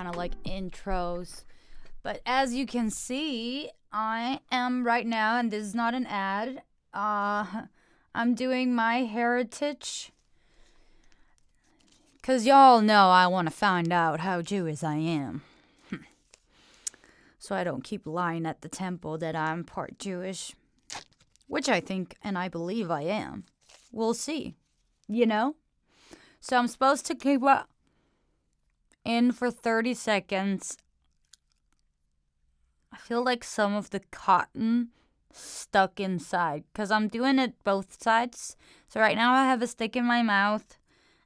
kind of like intros. But as you can see, I am right now, and this is not an ad. I'm doing my heritage. Because y'all know I want to find out how Jewish I am. So I don't keep lying at the temple that I'm part Jewish. Which I think and I believe I am. We'll see. You know? So I'm supposed to keep in for 30 seconds. I feel like some of the cotton stuck inside. Because I'm doing it both sides. So right now I have a stick in my mouth.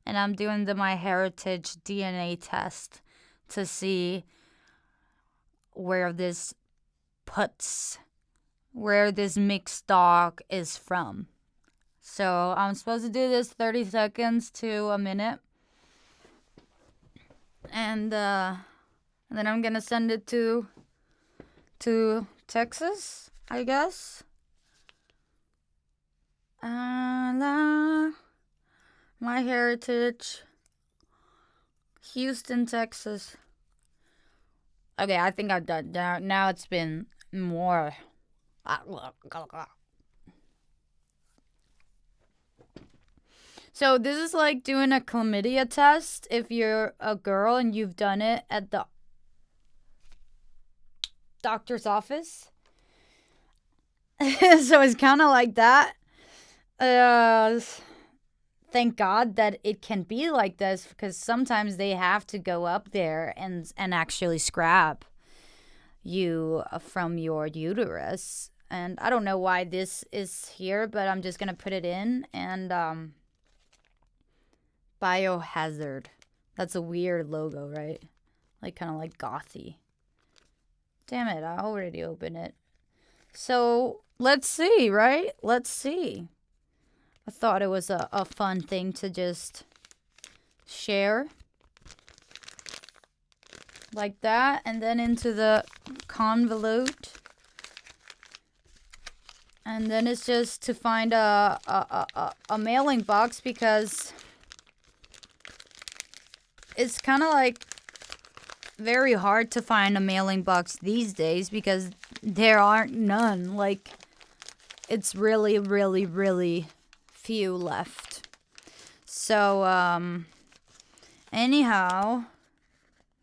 And I'm doing the MyHeritage DNA test to see where this mixed dog is from. So I'm supposed to do this 30 seconds to a minute. And then I'm going to send it to Texas, I guess. MyHeritage, Houston, Texas. Okay, I think I've done that. Now it's been more. So this is like doing a chlamydia test if you're a girl and you've done it at the doctor's office. So it's kind of like that. Thank God that it can be like this, because sometimes they have to go up there and actually scrap you from your uterus. And I don't know why this is here, but I'm just going to put it in. And Biohazard. That's a weird logo, right? Like kind of like gothy. Damn it, I already opened it. So let's see, right? Let's see. I thought it was a fun thing to just share. Like that. And then into the convolute. And then it's just to find a mailing box, because it's kind of like very hard to find a mailing box these days, because there aren't none. Like, it's really, really, really few left. So anyhow,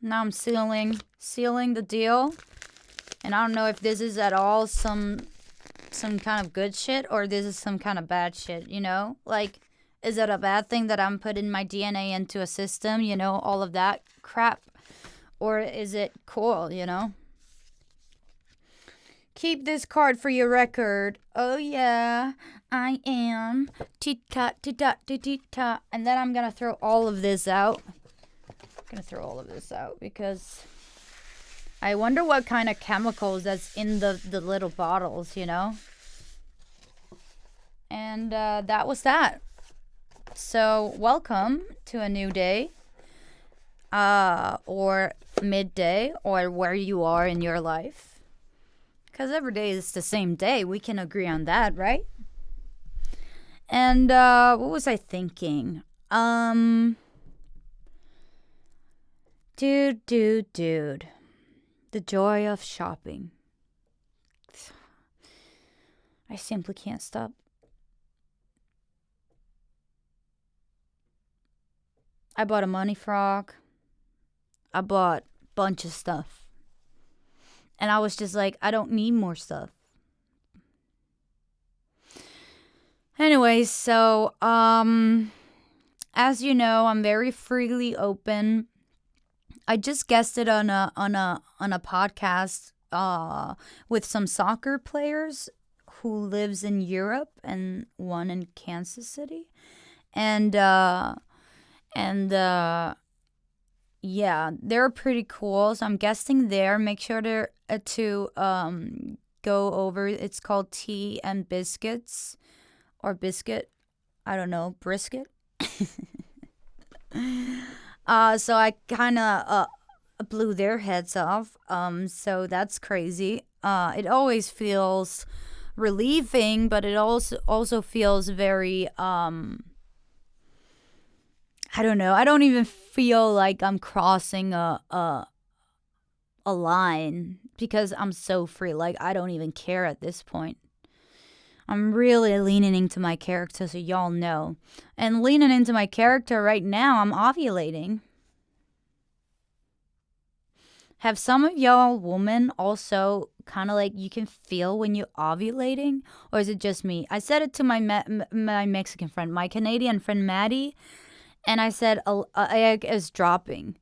now I'm sealing the deal, and I don't know if this is at all some kind of good shit or this is some kind of bad shit, you know? Like, is it a bad thing that I'm putting my DNA into a system, you know, all of that crap, or is it cool, you know? Keep this card for your record. Oh yeah, I am. Tita. And then I'm gonna throw all of this out. Because I wonder what kind of chemicals that's in the little bottles, you know? And that was that. So welcome to a new day. Or midday, or where you are in your life. Because every day is the same day. We can agree on that, right? And what was I thinking? Dude. The joy of shopping. I simply can't stop. I bought a money frog. I bought a bunch of stuff. And I was just like, I don't need more stuff. Anyways, so as you know, I'm very freely open. I just guested on a podcast with some soccer players who lives in Europe and one in Kansas City. And yeah, they're pretty cool. So I'm guesting there. Make sure to go over. It's called Tea and Biscuits, or Biscuit. I don't know, brisket. So I kind of blew their heads off. So that's crazy. It always feels relieving, but it also feels very I don't know. I don't even feel like I'm crossing a a line because I'm so free. Like, I don't even care at this point. I'm really leaning into my character, so y'all know. And leaning into my character right now, I'm ovulating. Have some of y'all women also kind of like you can feel when you're ovulating? Or is it just me? I said it to my my Mexican friend, my Canadian friend Maddie, and I said a egg is dropping.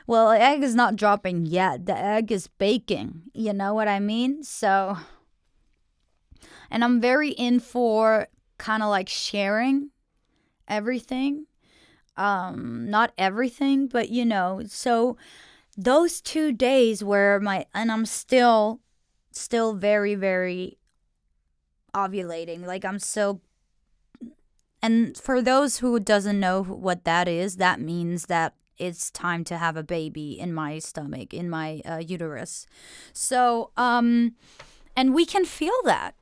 Well, an egg is not dropping yet. The egg is baking. You know what I mean? So, and I'm very in for kind of like sharing everything. Not everything, but you know, so those 2 days where and I'm still very, very ovulating. Like I'm so, and for those who doesn't know what that is, that means that it's time to have a baby in my stomach, in my uterus. So, and we can feel that.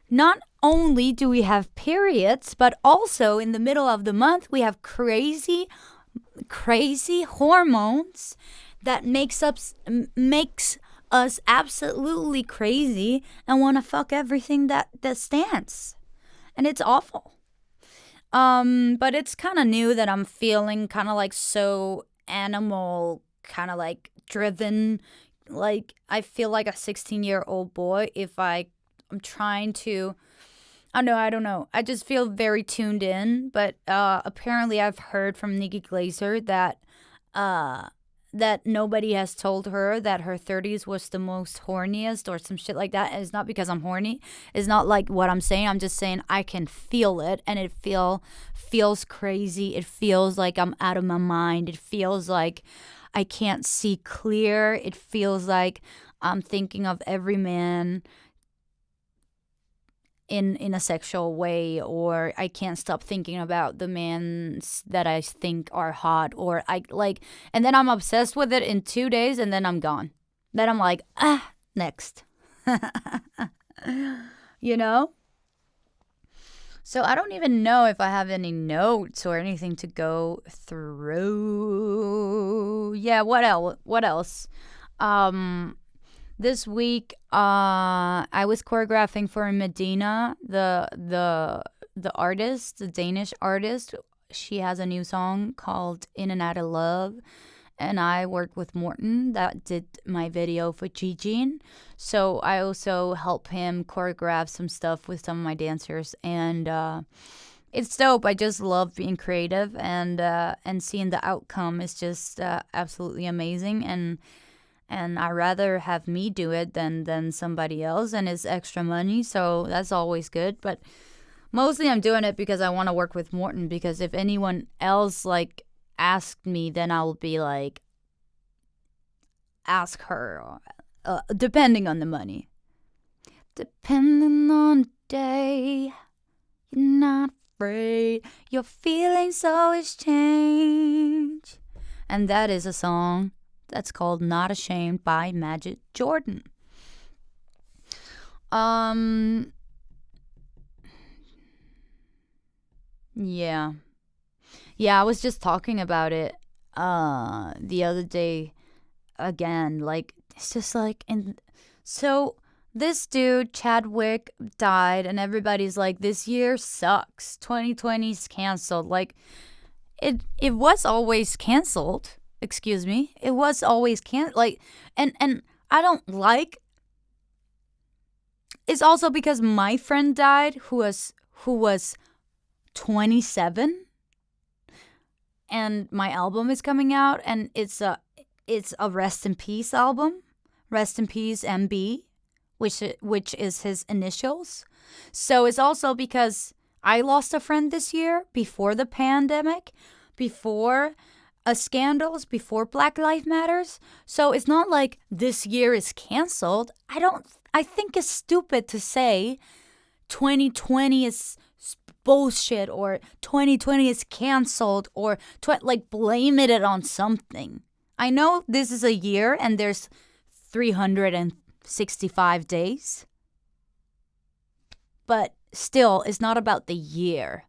Not only do we have periods, but also in the middle of the month, we have crazy hormones that makes us absolutely crazy and want to fuck everything that stands. And it's awful. But it's kind of new that I'm feeling kind of like so animal, kind of like driven. Like I feel like a 16-year-old boy if I'm trying to. I don't know. I just feel very tuned in. But apparently, I've heard from Nikki Glaser that that nobody has told her that her 30s was the most horniest or some shit like that. And it's not because I'm horny. It's not like what I'm saying. I'm just saying I can feel it, and it feels crazy. It feels like I'm out of my mind. It feels like I can't see clear. It feels like I'm thinking of every man in a sexual way, or I can't stop thinking about the men that I think are hot, or I like, and then I'm obsessed with it in 2 days, and then I'm gone. Then I'm like, next. You know? So I don't even know if I have any notes or anything to go through. Yeah, what else? This week, I was choreographing for Medina, the artist, the Danish artist. She has a new song called "In and Out of Love," and I worked with Morten that did my video for Jijin. So I also help him choreograph some stuff with some of my dancers, and it's dope. I just love being creative, and seeing the outcome is just absolutely amazing. And I'd rather have me do it than somebody else, and it's extra money, so that's always good. But mostly I'm doing it because I want to work with Morten, because if anyone else like asked me, then I'll be like, ask her, depending on the money. Depending on the day, you're not afraid, your feelings always change. And that is a song that's called Not Ashamed by Majid Jordan. Yeah. Yeah, I was just talking about it the other day again. Like, it's just like, and so this dude, Chadwick, died, and everybody's like, this year sucks. 2020's canceled. Like, it was always canceled. Excuse me. It was always like, and I don't like. It's also because my friend died, who was 27, and my album is coming out, and it's a rest in peace album, rest in peace MB, which is his initials. So it's also because I lost a friend this year, before the pandemic, before scandals, before Black Lives Matters. So it's not like this year is canceled. I think it's stupid to say 2020 is bullshit, or 2020 is canceled, or like blame it on something. I know this is a year and there's 365 days, but still, it's not about the year.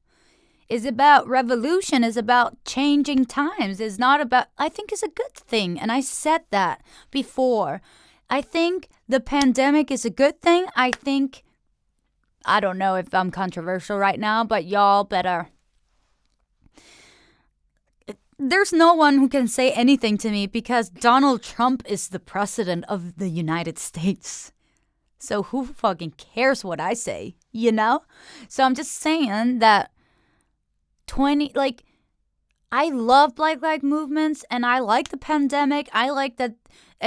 is about revolution, is about changing times. It's not about, I think it's a good thing. And I said that before. I think the pandemic is a good thing. I don't know if I'm controversial right now, but y'all better. There's no one who can say anything to me because Donald Trump is the president of the United States. So who fucking cares what I say, you know? So I'm just saying that I love Black Lives movements and I like the pandemic. I like that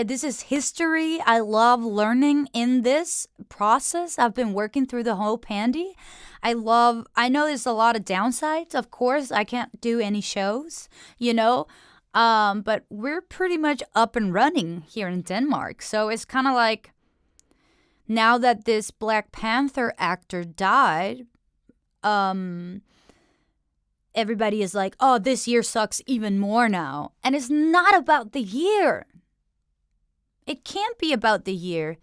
this is history. I love learning in this process. I've been working through the whole pandy. I know there's a lot of downsides. Of course, I can't do any shows, you know? But we're pretty much up and running here in Denmark. So it's kind of like, now that this Black Panther actor died, everybody is like, oh, this year sucks even more now. And it's not about the year. It can't be about the year.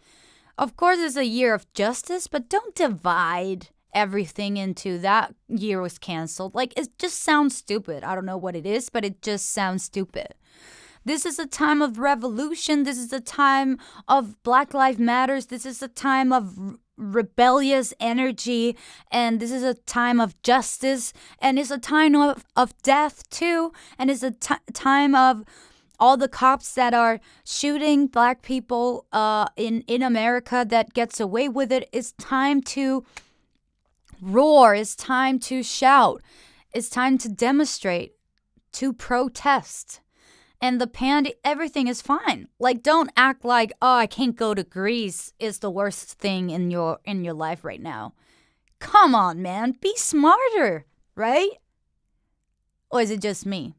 Of course, it's a year of justice, but don't divide everything into that year was canceled. Like, it just sounds stupid. I don't know what it is, but it just sounds stupid. This is a time of revolution. This is a time of Black Lives Matters. This is a time of rebellious energy. And this is a time of justice. And it's a time of death, too. And it's a time of all the cops that are shooting Black people in America that gets away with it. It's time to roar. It's time to shout. It's time to demonstrate, to protest. And everything is fine. Like, don't act like, oh, I can't go to Greece is the worst thing in your life right now. Come on, man. Be smarter, right? Or is it just me?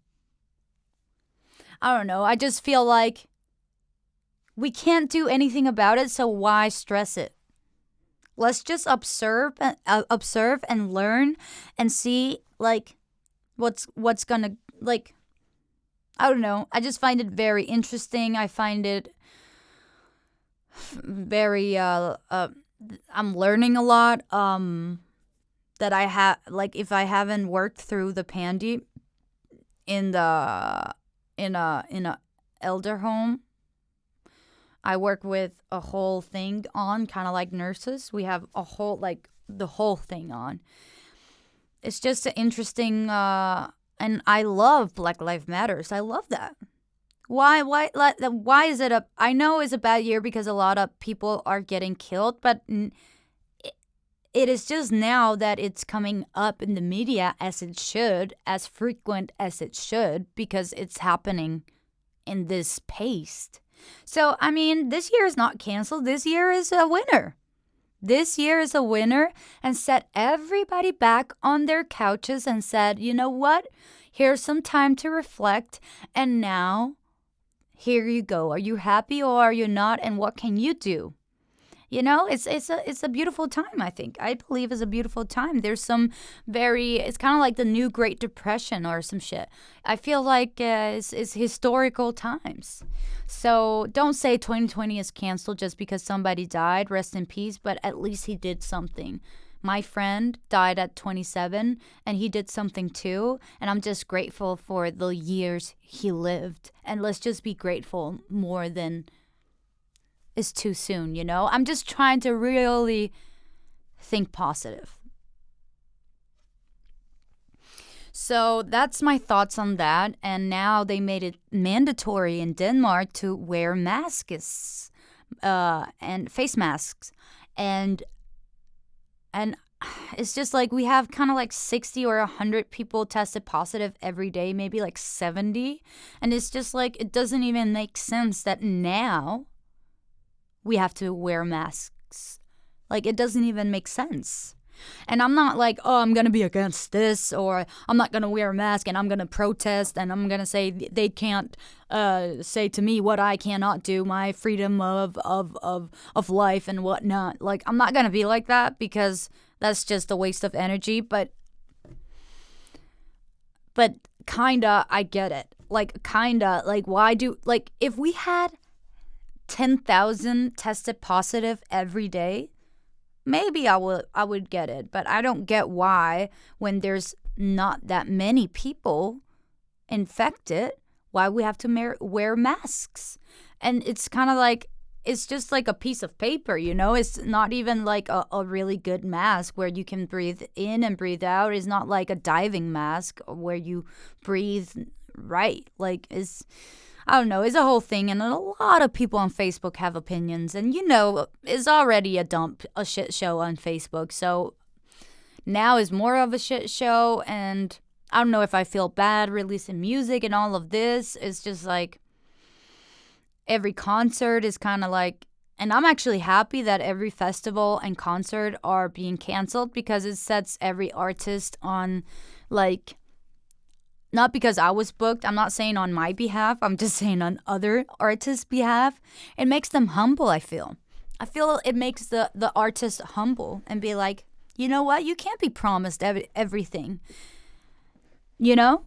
I don't know. I just feel like we can't do anything about it, so why stress it? Let's just observe and learn and see, like, what's gonna, like, I don't know. I just find it very interesting. I find it very, I'm learning a lot, that I have, like, if I haven't worked through the pandy in a elder home, I work with a whole thing on, kind of like nurses. We have a whole, like, the whole thing on. It's just an interesting, and I love Black Lives Matters. I love that. Why is it I know it's a bad year because a lot of people are getting killed, but it is just now that it's coming up in the media as it should, as frequent as it should, because it's happening in this pace. So, I mean, this year is not canceled. This year is a winner. This year is a winner and set everybody back on their couches and said, you know what? Here's some time to reflect. And now, here you go. Are you happy or are you not? And what can you do? You know, it's a beautiful time, I think. I believe it's a beautiful time. There's it's kind of like the new Great Depression or some shit. I feel like it's historical times. So don't say 2020 is canceled just because somebody died. Rest in peace. But at least he did something. My friend died at 27 and he did something too. And I'm just grateful for the years he lived. And let's just be grateful more than is too soon, you know? I'm just trying to really think positive. So that's my thoughts on that. And now they made it mandatory in Denmark to wear masks and face masks. And it's just like we have kind of like 60 or 100 people tested positive every day, maybe like 70. And it's just like it doesn't even make sense that now we have to wear masks. Like, it doesn't even make sense. And I'm not like, oh, I'm going to be against this, or I'm not going to wear a mask and I'm going to protest and I'm going to say they can't say to me what I cannot do, my freedom of life and whatnot. Like, I'm not going to be like that because that's just a waste of energy. But kinda, I get it. Like, kinda, like, if we had 10,000 tested positive every day, maybe I would get it, but I don't get why when there's not that many people infected, why we have to wear masks? And it's kind of like, it's just like a piece of paper, you know? It's not even like a really good mask where you can breathe in and breathe out. It's not like a diving mask where you breathe right. Like, I don't know, it's a whole thing. And a lot of people on Facebook have opinions. And, you know, it's already a shit show on Facebook. So now is more of a shit show. And I don't know if I feel bad releasing music and all of this. It's just like, every concert is kind of like, and I'm actually happy that every festival and concert are being canceled, because it sets every artist on, like, not because I was booked, I'm not saying on my behalf, I'm just saying on other artists' behalf. It makes them humble, I feel. I feel it makes the artist humble and be like, you know what, you can't be promised everything, you know?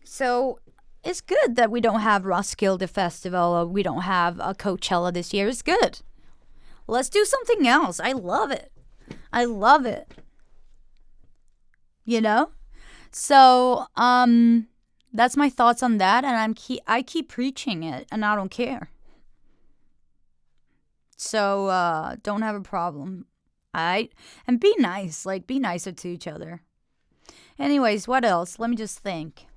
So it's good that we don't have Roskilde Festival, or we don't have a Coachella this year. It's good. Let's do something else. I love it. I love it. You know? So, that's my thoughts on that, and I keep preaching it, and I don't care. So, don't have a problem. Alright? And be nice. Like, be nicer to each other. Anyways, what else? Let me just think.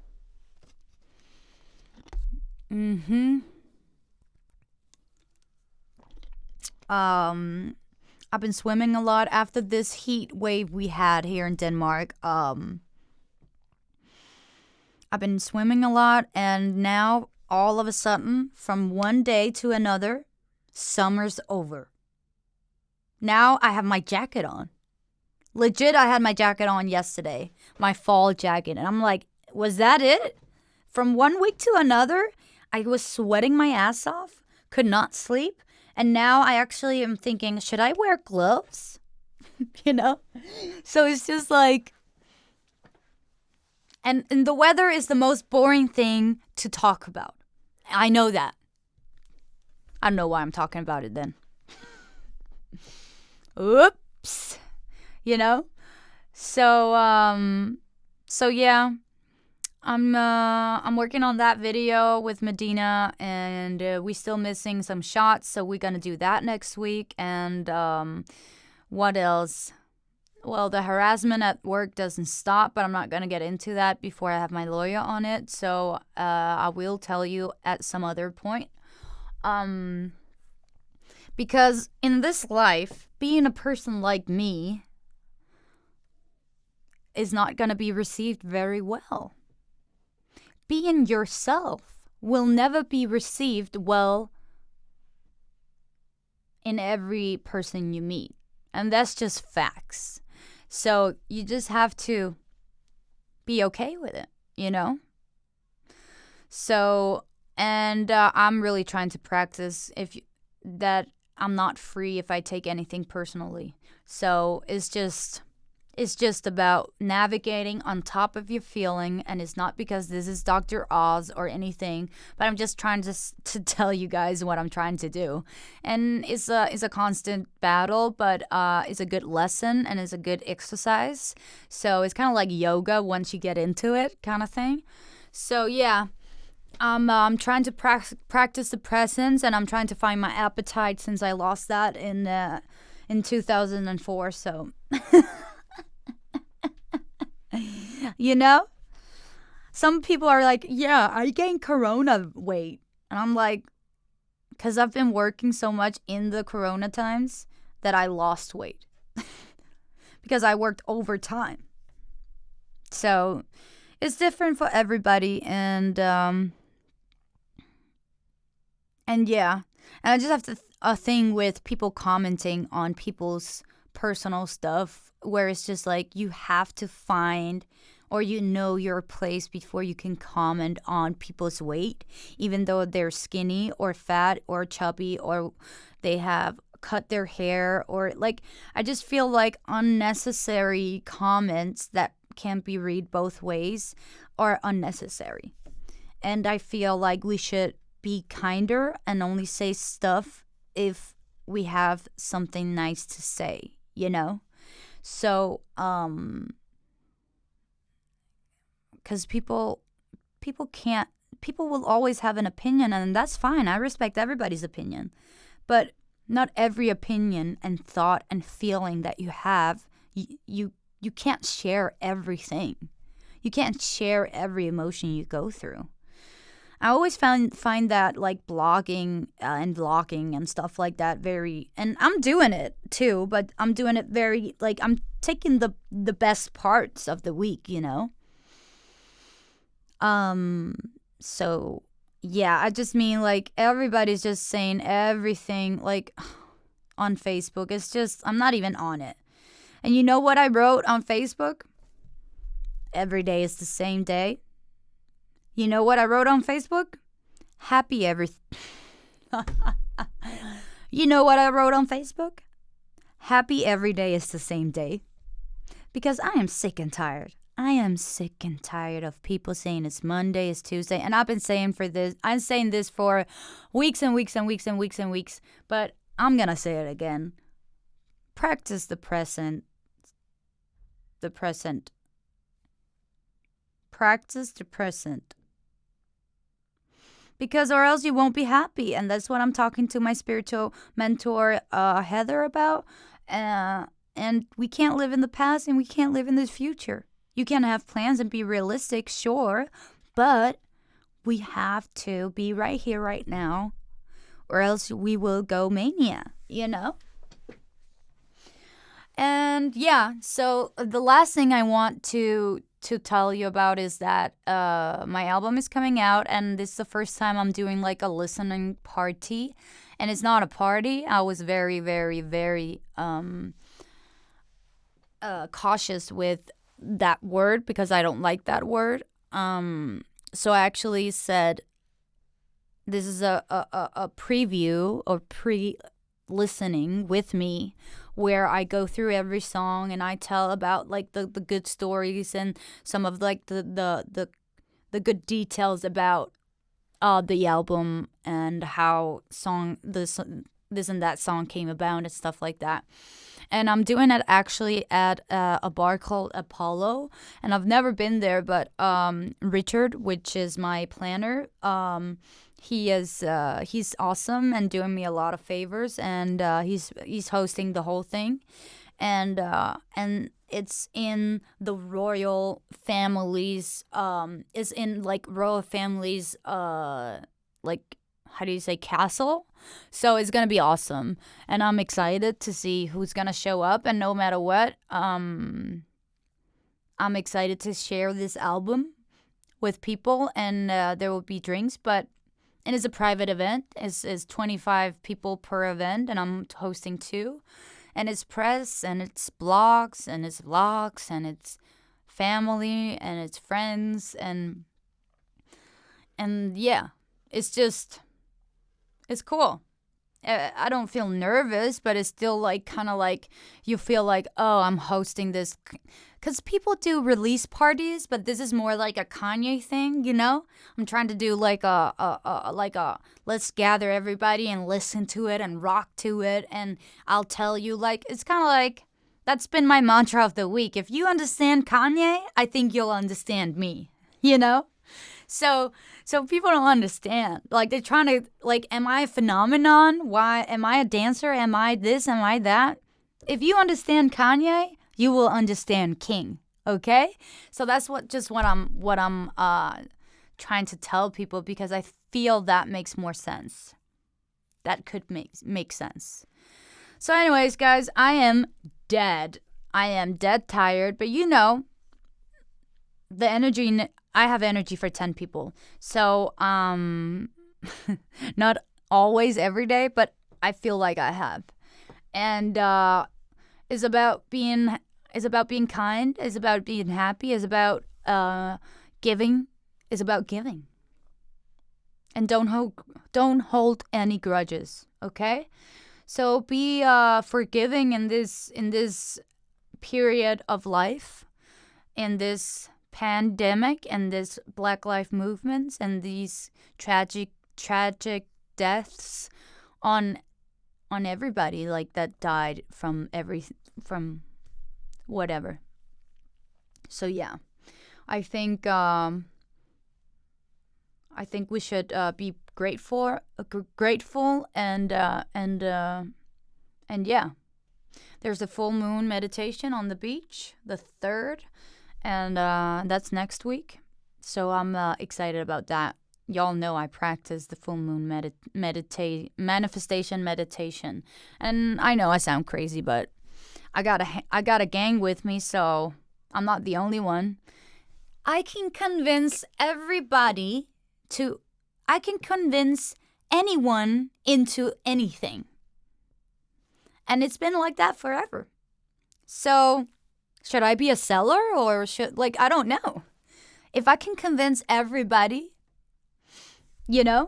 I've been swimming a lot after this heat wave we had here in Denmark. I've been swimming a lot, and now all of a sudden, from one day to another, summer's over. Now I have my jacket on. Legit, I had my jacket on yesterday, my fall jacket, and I'm like, was that it? From one week to another, I was sweating my ass off, could not sleep, and now I actually am thinking, should I wear gloves? You know? So it's just like, and the weather is the most boring thing to talk about. I know that. I don't know why I'm talking about it then. Oops. You know? So yeah. I'm working on that video with Medina, and we still missing some shots, so we're gonna do that next week. And what else? Well, the harassment at work doesn't stop, but I'm not gonna get into that before I have my lawyer on it. So I will tell you at some other point. Because in this life, being a person like me is not gonna be received very well. Being yourself will never be received well in every person you meet. And that's just facts. So you just have to be okay with it, you know? So, and I'm really trying to practice that I'm not free if I take anything personally. So it's just about navigating on top of your feeling, and it's not because this is Dr. Oz or anything, but I'm just trying to tell you guys what I'm trying to do. And it's a constant battle, but it's a good lesson and it's a good exercise. So it's kind of like yoga once you get into it, kind of thing. So yeah, I'm trying to practice the presence, and I'm trying to find my appetite since I lost that in 2004. So. You know? Some people are like, yeah, I gained corona weight. And I'm like, because I've been working so much in the corona times that I lost weight. Because I worked overtime. So it's different for everybody. And yeah. And I just have a thing with people commenting on people's personal stuff, where it's just like, you have to find, or you know, your place before you can comment on people's weight, even though they're skinny or fat or chubby, or they have cut their hair, or like, I just feel like unnecessary comments that can't be read both ways are unnecessary. And I feel like we should be kinder and only say stuff if we have something nice to say, you know? So, because people will always have an opinion, and that's fine. I respect everybody's opinion, but not every opinion and thought and feeling that you have, you can't share everything. You can't share every emotion you go through. I always find that like blogging and vlogging and stuff like that very, and I'm doing it too, but I'm doing it very, like, I'm taking the best parts of the week, you know? So yeah, I just mean like everybody's just saying everything like on Facebook. It's just, I'm not even on it. And you know what I wrote on Facebook? Every day is the same day. You know what I wrote on Facebook? Happy every. You know what I wrote on Facebook? Happy every day is the same day. Because I am sick and tired. I am sick and tired of people saying it's Monday, it's Tuesday. And I'm saying this for weeks and weeks and weeks and weeks and weeks. But I'm going to say it again. Practice the present. The present. Practice the present. Because or else you won't be happy. And that's what I'm talking to my spiritual mentor, Heather, about. And we can't live in the past and we can't live in the future. You can have plans and be realistic, sure. But we have to be right here, right now. Or else we will go mania, you know? And yeah, so the last thing I want to tell you about is that my album is coming out, and this is the first time I'm doing like a listening party. And it's not a party. I was very, very, very cautious with that word because I don't like that word. So I actually said this is a preview or pre-listening with me, where I go through every song and I tell about like the good stories and some of like the good details about the album and how this and that song came about and stuff like that. And I'm doing it actually at a bar called Apollo, and I've never been there, but Richard, which is my planner, he's awesome and doing me a lot of favors, and he's hosting the whole thing, and it's in the royal family's is in like royal family's like, how do you say, castle. So it's gonna be awesome, and I'm excited to see who's gonna show up. And no matter what, I'm excited to share this album with people, and there will be drinks, but it is a private event. It's 25 people per event, and I'm hosting 2. And it's press, and it's blogs, and it's vlogs, and it's family, and it's friends, and yeah, it's cool. I don't feel nervous, but it's still like kind of like you feel like, oh, I'm hosting this. Because people do release parties, but this is more like a Kanye thing, you know? I'm trying to do like a let's gather everybody and listen to it and rock to it. And I'll tell you, like, it's kind of like, that's been my mantra of the week. If you understand Kanye, I think you'll understand me, you know? So people don't understand. Like, they're trying to, like, am I a phenomenon? Why am I a dancer? Am I this? Am I that? If you understand Kanye, you will understand King. Okay? So that's what I'm trying to tell people, because I feel that makes more sense. That could make sense. So anyways, guys, I am dead. I am dead tired, but you know, the energy, I have energy for 10 people. So, not always every day, but I feel like I have. And it's about being kind, it's about being happy, it's about giving, it's about giving. And don't hold any grudges, okay? So be forgiving in this period of life, in this pandemic, and this Black Lives movements, and these tragic deaths on everybody, like, that died from whatever. So yeah, I think we should be grateful, and yeah. There's a full moon meditation on the beach, the 3rd, and that's next week. So I'm excited about that. Y'all know I practice the full moon manifestation meditation, and I know I sound crazy, but I got a gang with me, so I'm not the only one. I can convince anyone into anything. And it's been like that forever. So, should I be a seller or I don't know. If I can convince everybody, I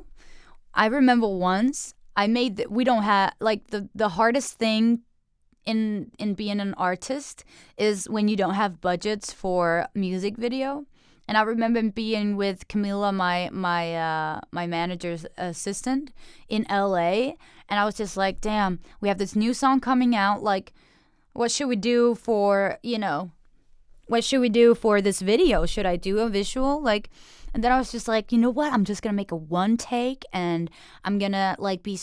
remember once we don't have, the hardest thing in being an artist is when you don't have budgets for music video. And I remember being with Camila, my manager's assistant, in LA, and I was just like, damn, we have this new song coming out. Like, what should we do for this video? Should I do a visual? And then I was just like, you know what? I'm just gonna make a one take, and I'm gonna I'm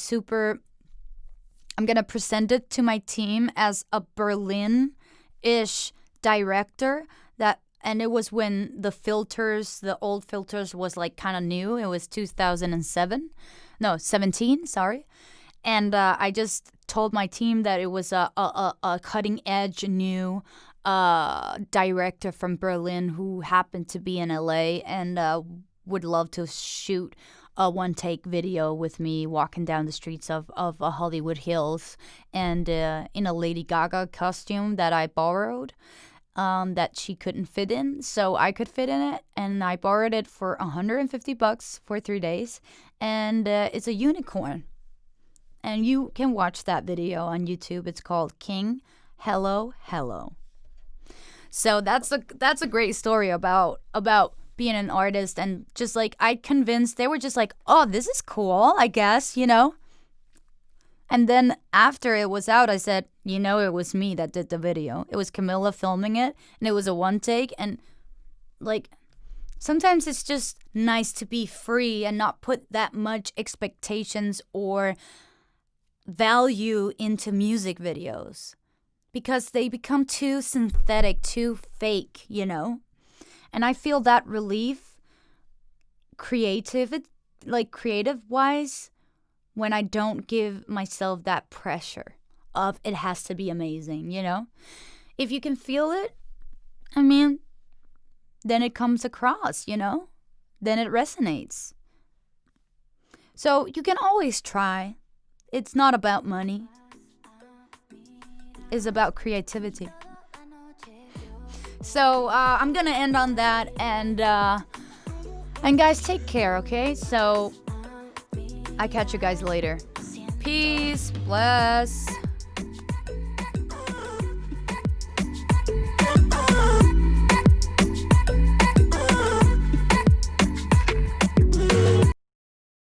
gonna present it to my team as a Berlin-ish director and it was when the old filters was kind of new. It was 17, sorry. And I just told my team that it was a cutting edge new director from Berlin who happened to be in LA and would love to shoot a one take video with me walking down the streets of Hollywood Hills and in a Lady Gaga costume that I borrowed. That she couldn't fit in, so I could fit in it, and I borrowed it for $150 for 3 days, and it's a unicorn. And you can watch that video on YouTube. It's called King Hello Hello. So that's a great story about being an artist, and just I convinced, they were just like, oh, this is cool, I guess, And then after it was out, I said, it was me that did the video. It was Camilla filming it, and it was a one take. And sometimes it's just nice to be free and not put that much expectations or value into music videos, because they become too synthetic, too fake, And I feel that relief, creative wise, when I don't give myself that pressure of it has to be amazing, If you can feel it, then it comes across, Then it resonates. So you can always try. It's not about money. It's about creativity. So I'm going to end on that, and guys, take care, okay? So I catch you guys later. Peace, bless.